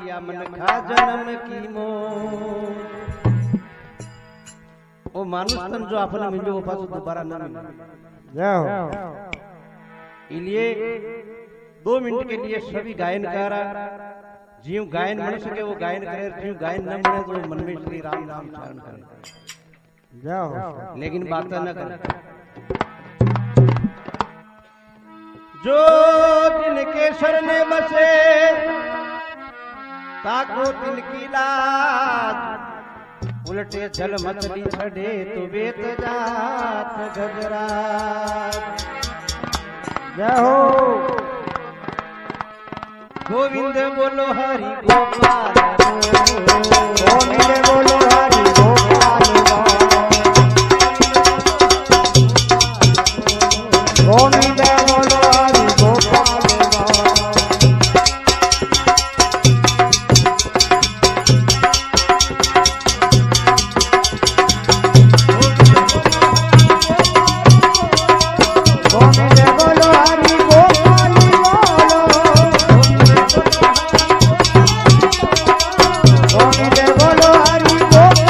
या मन खा जन्म की मो वो मानुष तन जो आपने मिले वो पास दोबारा न मिले जाओ इसलिए 2 मिनट के लिए सभी गायनकार जीव गायन बन सके वो गायन करे, जीव गायन न बने तो मन में श्री राम नाम उच्चारण करे, जाओ लेकिन बात न करे। जो जिनके शरण बसे ताको तिनकी लाज, उलटे जल मछली छड़े तो बेत जात गजरा। जाओ गोविंद बोलो हरि गोपाल, गोविंद बोलो हरि गोपाल, गोविंद बोलो हरि गोपाल। गोविंद बोलो हरि गोपाल, गोविंद बोलो हरि गोपाल।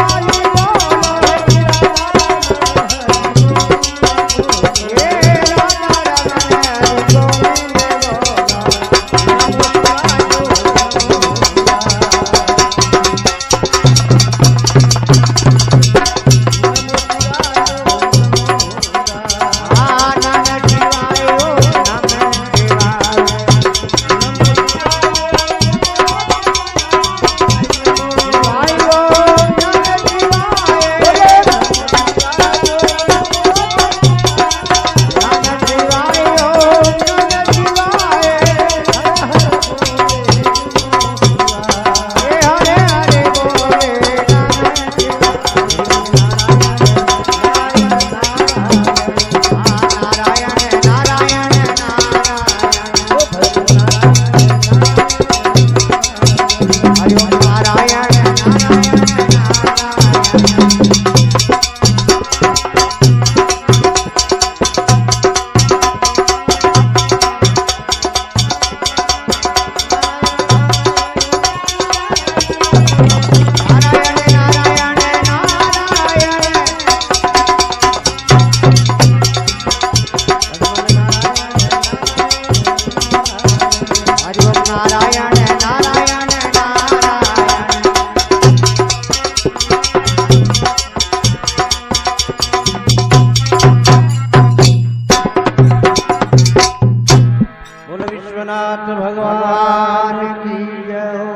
भगवान की जय हो,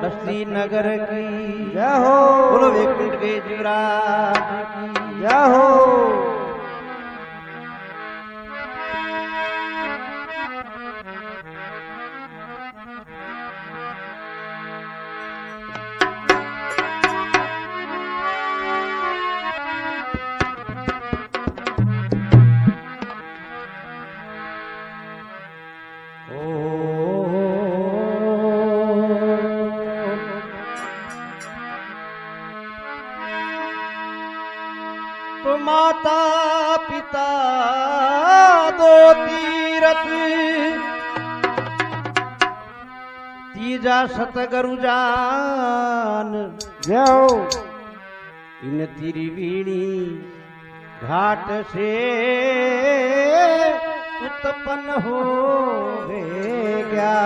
बस्ती नगर की जय हो, बोलो वैकुंठ के जीवराज की जय हो। तो माता पिता दो तीरथ, तीजा सतगुरु जान। जय हो। इन त्रिवेणी घाट से उत्पन्न हो गया।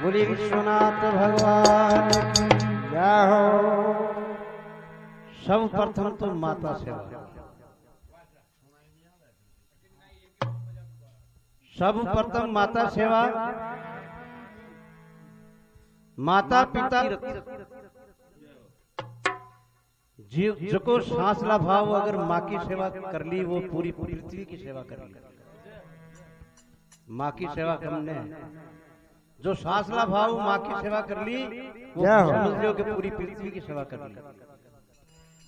बोले विश्वनाथ भगवान की जय हो। सर्वप्रथम तो माता सेवा, सर्वप्रथम माता सेवा। माता पिता जीव जो सांसला भाव अगर माँ की सेवा कर ली वो पूरी पृथ्वी की सेवा कर ली। माँ की सेवा हमने जो सांसला भाव माँ की सेवा कर ली वो समझ लो कि पूरी पृथ्वी की सेवा कर ली।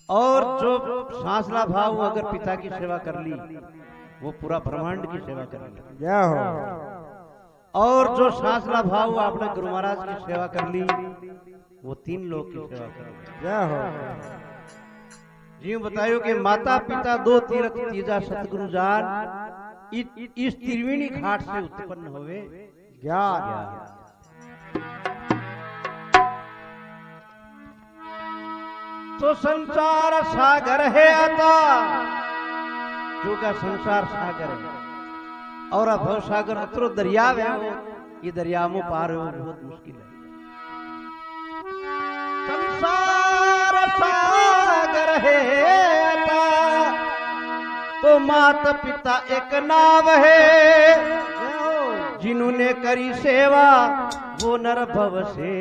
और जो सांसला भाव अगर पिता की सेवा कर ली वो पूरा ब्रह्मांड की सेवा कर ली। जय हो। और जो सांसला भाव आपने गुरु महाराज की सेवा कर ली वो 3 लोग की सेवा कर ली। जय हो। जी बतायो कि माता पिता दो तीरथ, तीजा सतगुरु जान। इस त्रिवेणी घाट से उत्पन्न हुए ज्ञान तो संसार सागर है आता, जो का संसार सागर है और अभव सागर अतरो दरिया है वो, ये दरिया में पार हो बहुत मुश्किल है। संसार सागर है आता, तो माता पिता एक नाव है, जिन्होंने करी सेवा वो नर भव से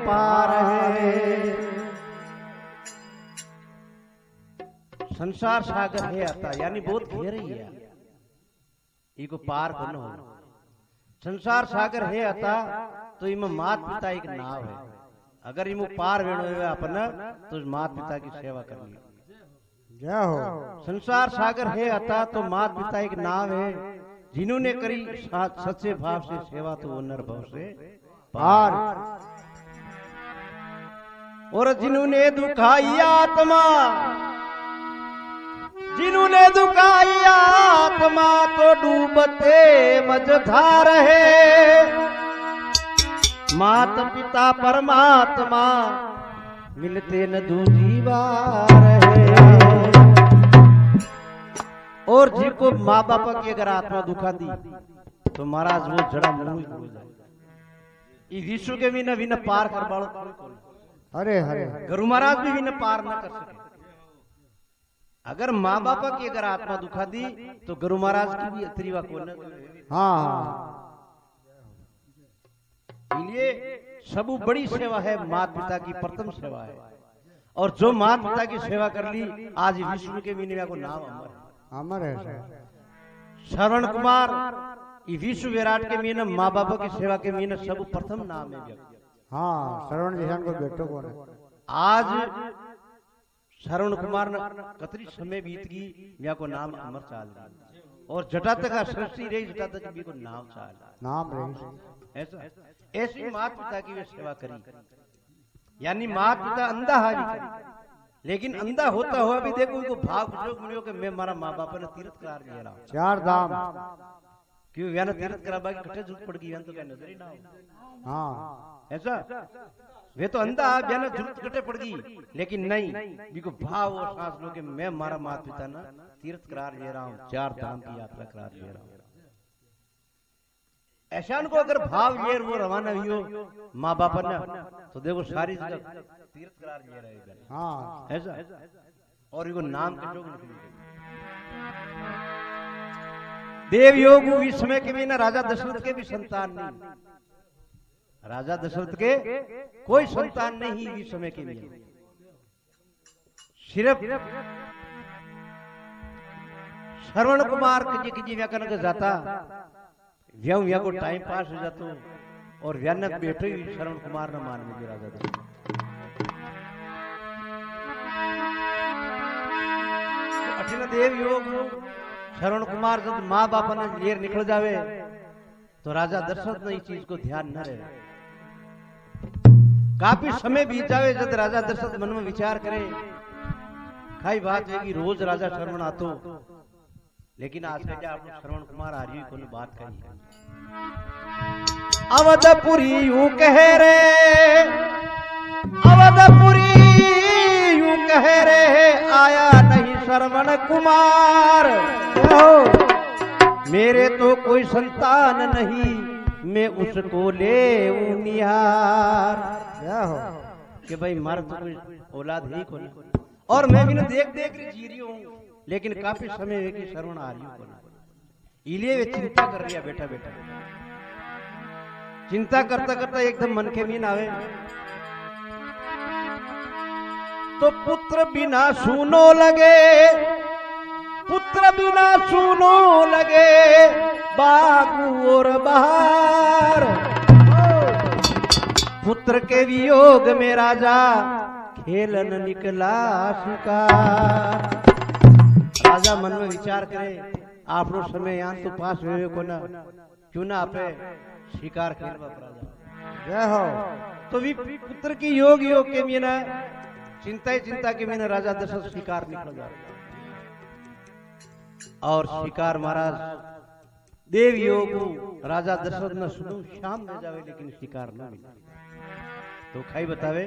पार है। संसार सागर है आता यानी बहुत गहरी है, इको पार करना हो। संसार सागर है आता तो इम मात पिता एक नाव है, अगर इमो पार वेणो है अपना तो मात पिता की सेवा करनी। जय हो। संसार सागर है आता तो मात पिता एक नाव है, जिन्होंने करी सच्चे भाव से सेवा तो वो नर भव से पार। और जिन्होंने दुखाई आत्मा, जिन्होंने दुखाई आत्मा तो डूबते मझधार है। माता पिता परमात्मा मिलते न दूजी बार है। और जिनको माँ बाप की अगर आत्मा दुखा दी तो महाराज वो जड़ा मुंह हो जाए। विश्व के भी न पार कर बाड़ो। अरे हरे गुरु महाराज भी न पार न कर सके। अगर माँ बाप की अगर आत्मा दुखा दी तो गुरु महाराज की भी अतरीवा को न। हाँ इसलिए सब बड़ी सेवा है माता पिता की, प्रथम सेवा है। और जो माता पिता की सेवा कर ली आज विष्णु के मीनिया को नाम अमर है। अमर है। श्रवण कुमार विश्व विराट के मीन माँ बाप की सेवा के मीन सब प्रथम नाम है। हाँ श्रवण जिसान को बेटो कौन है। आज श्रवण कुमार ने कतरी समय बीत गई या को नाम अमर चाल, और जटा तक सृष्टि रही जटा तक भी को नाम चाल नाम रही। ऐसा ऐसी माता पिता की वे सेवा करी, यानी माता पिता अंधा हावी करी, लेकिन अंधा होता हुआ भी देखो उनको भाव जोग मिलियो कि मैं हमारा माँ बाप ने तीर्थ करार दिया रहा चार धाम क्यों याना तीर्थ करा बाकी कटे जरूरत पड़ गई तो क्या नजर ही ना हो। हाँ ऐसा वे तो अंधा बयाना जरूरत कटे पड़ गई, लेकिन नहीं बिको भाव और सांस लो कि मैं हमारा माता पिता ना तीर्थ करार ले रहा हूँ, चार धाम की यात्रा करार ले रहा हूँ। ऐसा को अगर भाव ये वो रवाना हुई हो माँ बाप ने तो देखो सारी जगह तीर्थ करार ले रहे हैं। हाँ ऐसा और इनको नाम के जोग देव योग इस समय के भी ना राजा दशरथ के भी संतान नहीं, राजा दशरथ के कोई संतान नहीं इस समय के लिए, सिर्फ श्रवण कुमार किजी व्याकरण के जाता व्या को टाइम पास हो जातो और व्यानक बैठे ही श्रवण कुमार न मान में राजा दशरथ। अठिन देव योग श्रवण कुमार जब माँ बाप ने लेर निकल जावे तो राजा दशरथ ने इस चीज को ध्यान न रहे। काफी समय बीत जावे जब राजा दशरथ मन में विचार करे खाई बात है कि रोज राजा श्रवण आतो, लेकिन आज के आप श्रवण कुमार आ रही कोई बात कही। अवधपुरी यूं कह रे, अवधपुरी यूं कह रे आया नहीं श्रवण कुमार। मेरे तो कोई संतान नहीं मैं उसको ले निहार। कि भाई मार तो कोई औलाद ही कोई, और मैं भी देख देख जी रही हूँ, लेकिन काफी समय है कि श्रवण आ रही हूँ। इलिए वे चिंता कर रही है बेटा बेटा, चिंता करता करता एकदम मन के मीन आवे तो पुत्र बिना सुनो लगे, पुत्र बिना सुनो लगे बागु और बहार। पुत्र के वियोग में राजा खेलन निकला शिकार। राजा मन में विचार करे आप लोग समय यहाँ तो पास हुए को ना, क्यों ना आपे शिकार खेलवा राजा। जय हो। तो भी पुत्र की योग योग के मीना चिंता ही चिंता के मीना राजा दशरथ शिकार निकल जाता, और शिकार महाराज देव योग राजा दशरथ न सुनू शाम में जावे लेकिन शिकार न मिले। तो खाई बतावे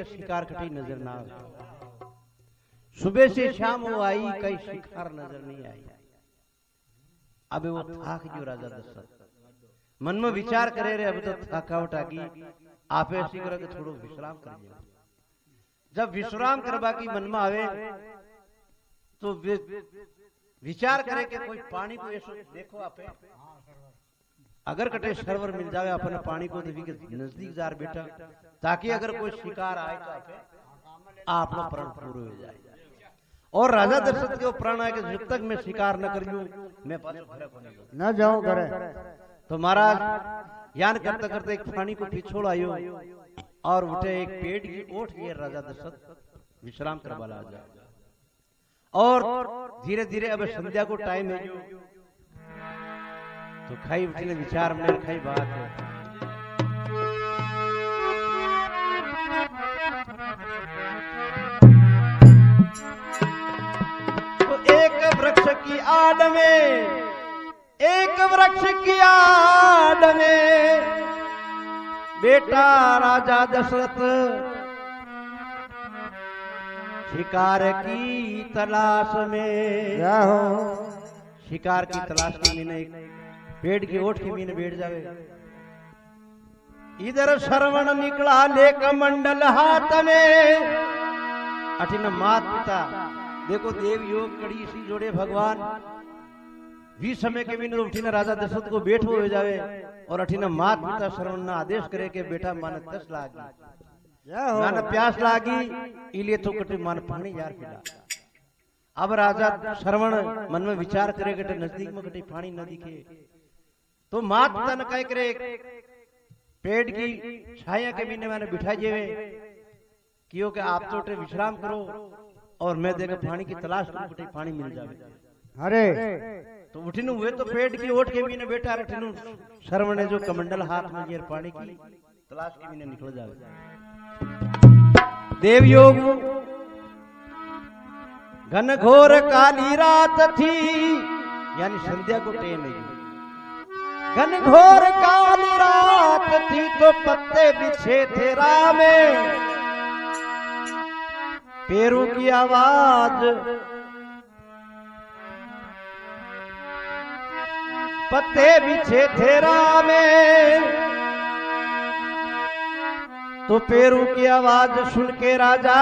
शिकार कटी नजर ना आवे। सुबह से शाम वो आई कई शिकार नजर नहीं आई। अब वो थाक जो राजा दशरथ मन में विचार करे रे अब तो थकावट आ गई आप ऐसी करो कि थोड़ो विश्राम कर लियो। जब विश्राम करवा की मन में आवे तो विचार करे कि कोई पानी को ऐसो देखो आप अगर कटे सरवर मिल जावे अपन पानी को देवी के नजदीक जार बेटा ताकि अगर कोई शिकार आए तो आपका प्राण पूरा हो जाए। और राजा दशरथ के प्राण आए कि जब तक मैं शिकार न कर लूं मैं न जाऊं करे। तो महाराज यान करते करते एक पानी को पिछोड़ आयो और उठे एक पेड़ की ओट लिए राजा दशरथ विश्राम करवा ला और धीरे धीरे अब संध्या को टाइम है तो खाई उठे विचार में खाई बात है। तो एक वृक्ष की आड़ में बेटा राजा दशरथ शिकार की तलाश में शिकार की तलाश के मीने पेड़ की ओट के मीने बैठ जावे। इधर श्रवण निकला ले कमंडल हाथ में अठिन मात पिता देखो देव योग कड़ी सी जोड़े भगवान भी समय के मीने उठिन राजा दशरथ को बैठ हो जावे और अठिन मात पिता श्रवण ना आदेश करे के बेटा माने तस लागी माने प्यास लागी इलिए तो कटे मान पानी यार पिला। अब राजा श्रवण मन में विचार करे के नजदीक में कटे पानी न दिखे तो मात पिता ने कह करे पेड़ की छाया के मीने मैंने बिठा जेवे क्यों कि आप तो विश्राम करो और मैं देखा पानी की तलाश करूं पानी मिल जावे। अरे तो उठिनु हुए तो पेड़ की ओट के मीने बैठा रठिनु श्रवण जो कमंडल हाथ में ये पानी की तलाश के मीने निकल जावे। देव योग घनघोर काली रात थी यानी संध्या को टेम है। घनघोर काली रात थी तो पत्ते बिछे थे राह में पैरों की आवाज पत्ते बिछे थे राह में, तो पेरू की आवाज सुन के राजा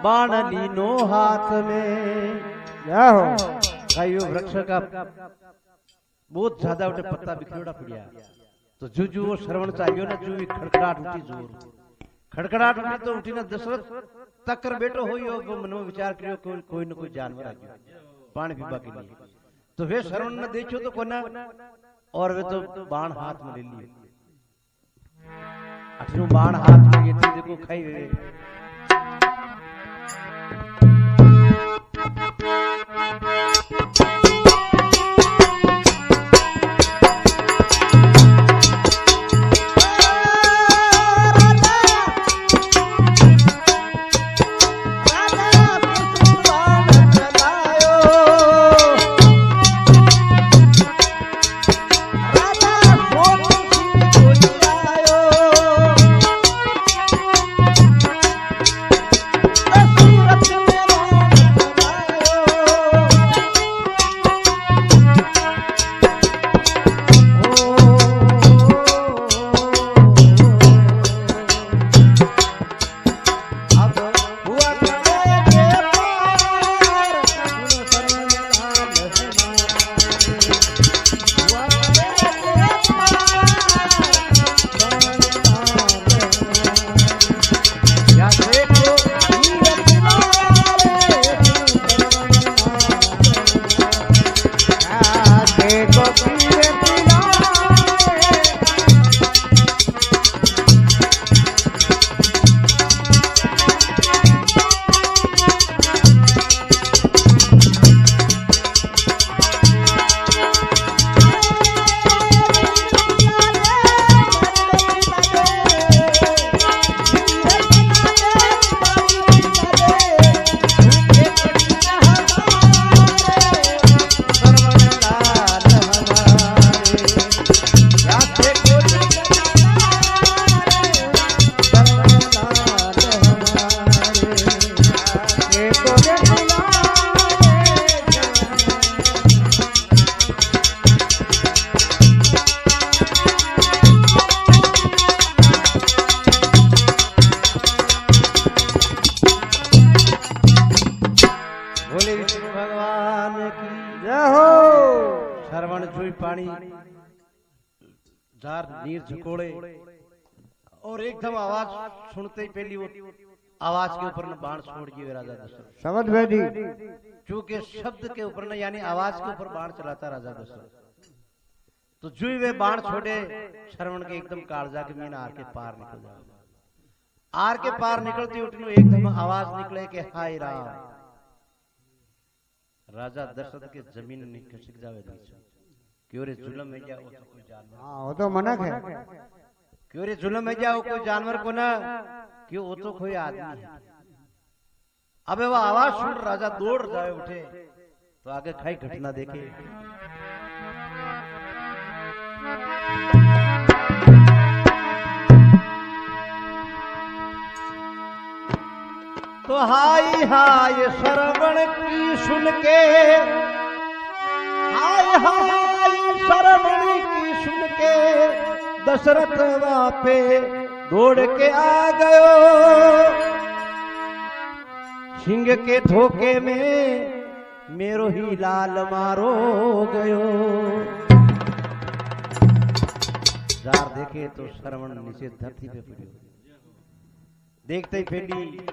बाण लीनो हाथ में। क्या हो भाइयों वृक्ष का बहुत ज्यादा उठे पत्ता बिखरेड़ा पड़िया, तो जू वो श्रवण चाहिए ना, जू खड़खड़ाहट उठी, जोर खड़खड़ाहट उठी तो उठी ना दशरथ तकर बेटो हो मन में विचार करियो कोई न कोई जानवर आ गया पानी पीवा के लिए, तो वे श्रवण न देखो तो कोना, और वे तो बाण हाथ में ले लिए। अठनू बाण हाथ में ये देखो खाई वे जार नीर झकोड़े, और एकदम आवाज सुनते ही पहली वो आवाज के ऊपर न बाण छोड़ दिए राजा दशरथ। शब्द भेदी चूंकि शब्द के ऊपर न यानी आवाज के ऊपर बाण चलाता राजा दशरथ, तो जो वे बाण छोड़े श्रवण के एकदम कालजा के मीन आर के पार निकल जाए। आर के पार निकलती उठने एकदम आवाज निकले कि हाय राम। राजा दशरथ के जमीन नहीं खिसक जावे क्यों रे जुलम में जाओ तो कोई जानवर, हाँ वो तो मनक है, क्यों रे जुलम में जाओ कोई जानवर को ना, क्यों वो तो कोई आदमी है। अबे वो आवाज सुन राजा दौड़ जाए उठे, तो आगे खाई घटना देखे। तो हाय हाय श्रवण की सुन के, हाय हाय श्रवण की सुन के दशरथ वापे दौड़ के आ गयो। सिंह के धोखे में मेरो ही लाल मारो गयो। जार देखे तो श्रवण नीचे धरती पे पड़े, देखते ही पहली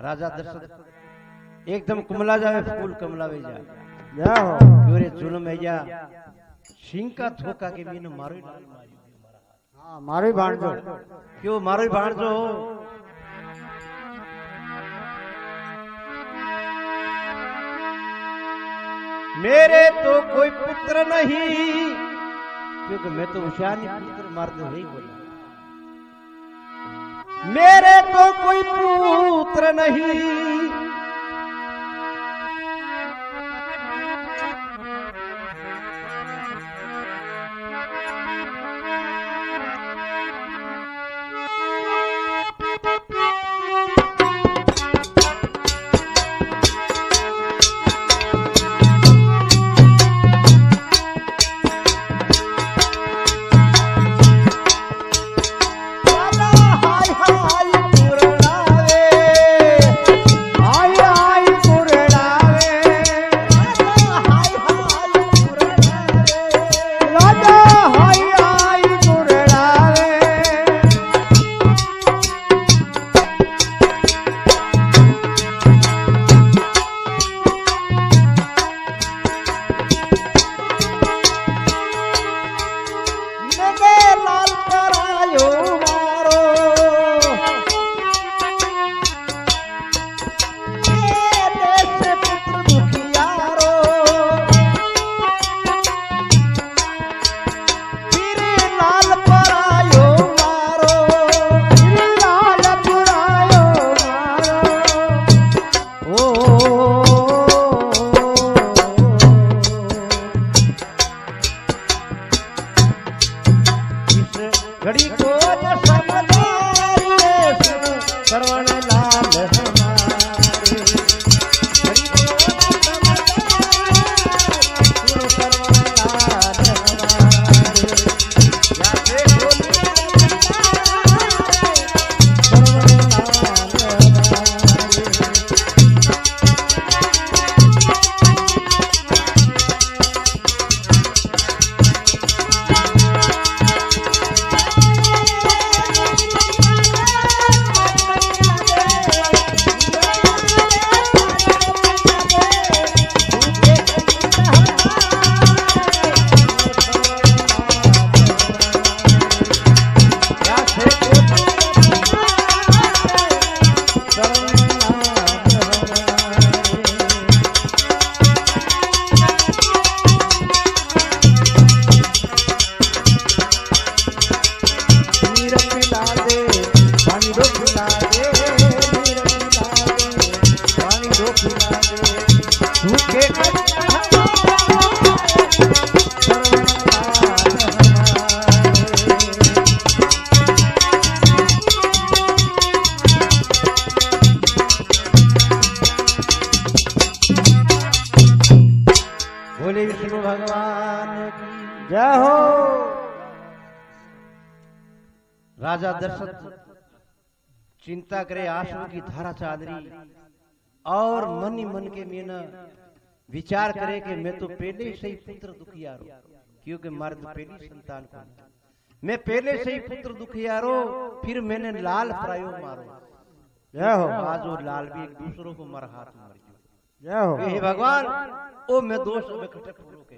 राजा दशरथ एकदम कुमला जावे, फूल कमलावे जा क्यों रे जुल्म है जा। सिंह का धोखा के मीन मारो ही लाल हाँ मारो ही बाण जो, क्यों मारो ही बाण जो। मेरे तो कोई पुत्र नहीं, क्योंकि मैं तो उशानी पुत्र मारते नहीं बोला। मेरे तो कोई पुत्र नहीं, घड़ी को न समझाए श्रवण लाल हमारे, घड़ी को न समझाए श्रवण लाल हमारे, जैसे बोली श्रवण लाल हमारे। बोले विष्णु भगवान की जय हो। राजा दशरथ चिंता करे आंसू की धारा चादरी और मन ही मन के में न विचार करे कि मैं तो पहले से ही पुत्र दुखियारो, क्योंकि मारे तो पहली संतान को मैं पहले से ही पुत्र दुखियारो, फिर मैंने लाल प्रायो मारो। जय हो। आज वो लाल भी एक दूसरों को मर हाथ मर गया। जय हो। हे भगवान ओ मैं दोष में कटे पूरो के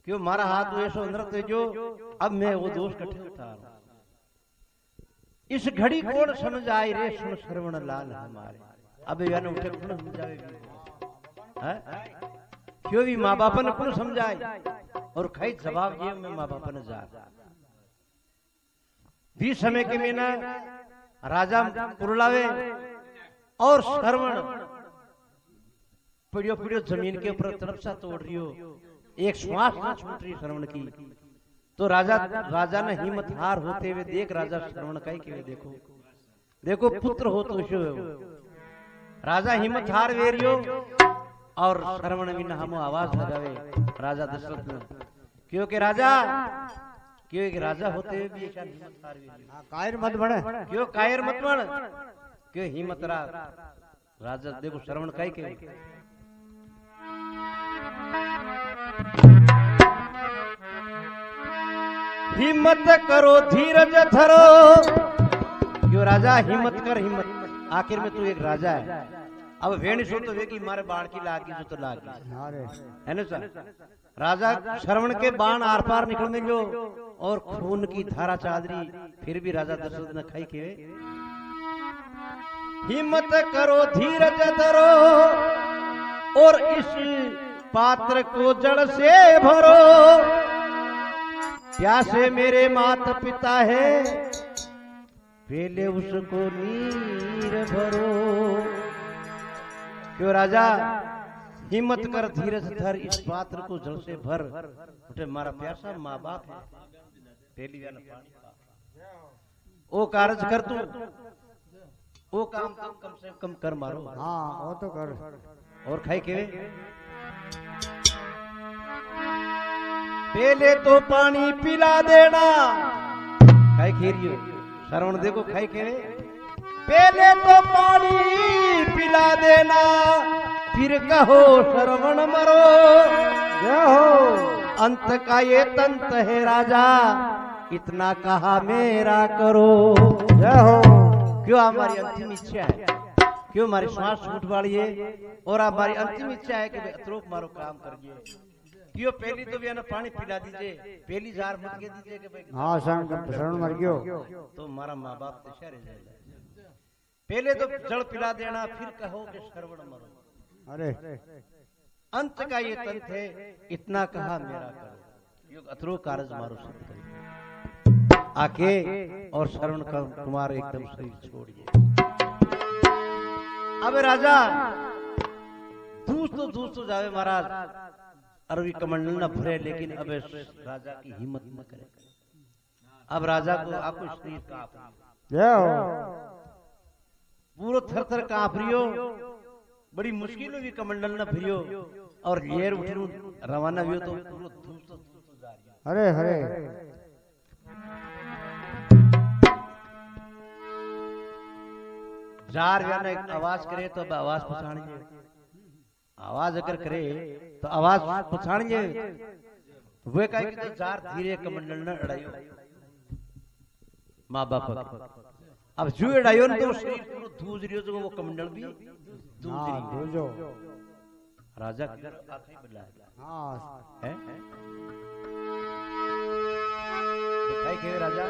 क्यों मारा हाथ ऐसो नृत्य जो अब मैं वो दोष कटे उठा रहा। इस घड़ी कौन समझ आई रे सुन श्रवण लाल हमारे। अब यान उठे कौन समझावे हैं? क्यों भी माँ बाप ने कौन समझाए और खाई जवाब ये मैं माँ बाप ने जा भी समय के में ना राजा पुरलावे और श्रवण पड़ियो पड़ियो जमीन के ऊपर तरफ सा तोड़ रही हो, एक श्वास न छूट रही श्रवण की। तो राजा ने हिम्मत हार होते हुए देख राजा श्रवण का ही के देखो देखो पुत्र हो तो शो राजा हिम्मत हार वेरियो और श्रवण भी हम आवाज लगावे राजा दशरथ ने, क्योंकि राजा होते हुए भी ऐसा हिम्मत हार वेरियो। कायर मत बने। क्यों कायर मत बन, क्यों हिम्मत राजा देखो श्रवण का ही के हिम्मत करो धीरज धरो। क्यों राजा हिम्मत कर हिम्मत, आखिर में तू एक राजा है। अब वेणी सो तो वे की मारे बाण की लागी जो तो लागी है ना सर। राजा श्रवण के बाण आर पार निकलने जो और खून की धारा चादरी, फिर भी राजा दशरथ ने खाई के हिम्मत करो धीरज धरो और इस पात्र को जड़ से भरो। प्यासे मेरे माता पिता है पहले उसको नीर भरो। क्यों राजा हिम्मत कर धीरज धर इस पात्र को जल से भर। उठे मारा प्यासा माँ बाप है पहली वाला पानी ओ कारज कर तू वो काम कम से कम कर मारो। हाँ वो तो कर। और खाई के पहले तो पानी पिला देना। खाई खीरियो श्रवण देखो खाई के पहले तो पानी पिला देना फिर कहो श्रवण मरो। जय हो। अंत का ये तंत है राजा इतना कहा मेरा करो। जय हो। क्यों हमारी अंतिम इच्छा है, क्यों हमारी श्वास छूट वाली है और हमारी अंतिम इच्छा है कि अतरोक मारो काम करिए। क्यों पहली तो भी ना पानी पिला दीजिए, पहली जार मत के दीजिए कि भाई हाँ शरण मर गयो तो हमारा माँ बाप तो शहर जाएगा। पहले तो जल पिला देना फिर कहो कि श्रवण मरो। अरे अंत का ये तंत है इतना कहा मेरा करो। अतरो कारज मारो सब आके और श्रवण का कुमार एकदम शरीर छोड़िए। अब राजा दूस तो जावे महाराज अरवी कमंडल न भरे, लेकिन अब राजा की हिम्मत न करे। अब राजा को आपको शरीर कांप जय हो पूरो थर थर कांप रियो बड़ी मुश्किल में भी कमंडल न फिरियो और लेर उठरू रवाना हुई तो पूरो धूप तो जा रही हरे हरे जार जाने आवाज करे तो अब आवाज पछाणिए आवाज अगर करे तो आवाज पछाणिए वे कहे कि जार धीरे कमंडल न अड़ायो माँ बाप अब जो अड़ायो न तो शरीर पूरो धूज रियो तो वो कमंडल भी धूज हाँ रियो दूजो राजा किधर आखिरी बदला हाँ है दिखाई के राजा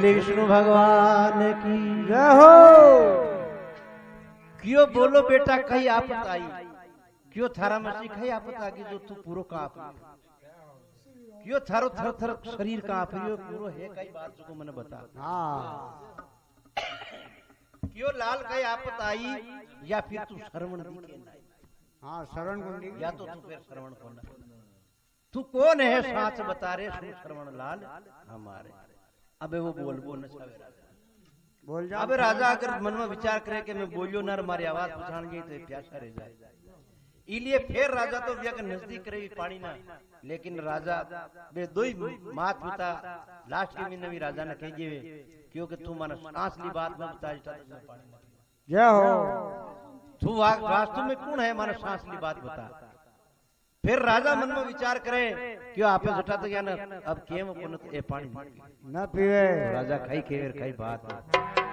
विष्णु भगवान की जय हो क्यों बोलो बेटा कहीं आपत आई क्यों थारा मसी कहीं आपत आ गई जो तू पूरो कांप क्यों थारो थर थर शरीर कांप रियो पूरो है कई बात जो मैंने बता हाँ क्यों लाल कहीं आपत आई या फिर तू श्रवण दिखे हाँ शरण कुंडी या तो तू फिर श्रवण कोना तू कौन है साच बता रे श्रवण लाल हमारे अबे वो बोल न छावे राजा बोल जा अबे राजा अगर मन में विचार करे कि मैं बोलियो ना हमारी आवाज पहचान गई तो प्यासा रह जाए इसलिए फिर राजा तो व्या नजदीक रही पानी ना लेकिन राजा बे दो ही मात पिता लास्ट के महीने भी राजा ने कह दिए क्योंकि तू मन सांस ली बात में बता जय हो तू वास्तव में कौन है मन सांस ली बात बता फिर राजा मन में विचार करे क्यों आपे जटा तो क्या ना अब केम को न ए पानी न पीवे राजा खाई केर खाई बात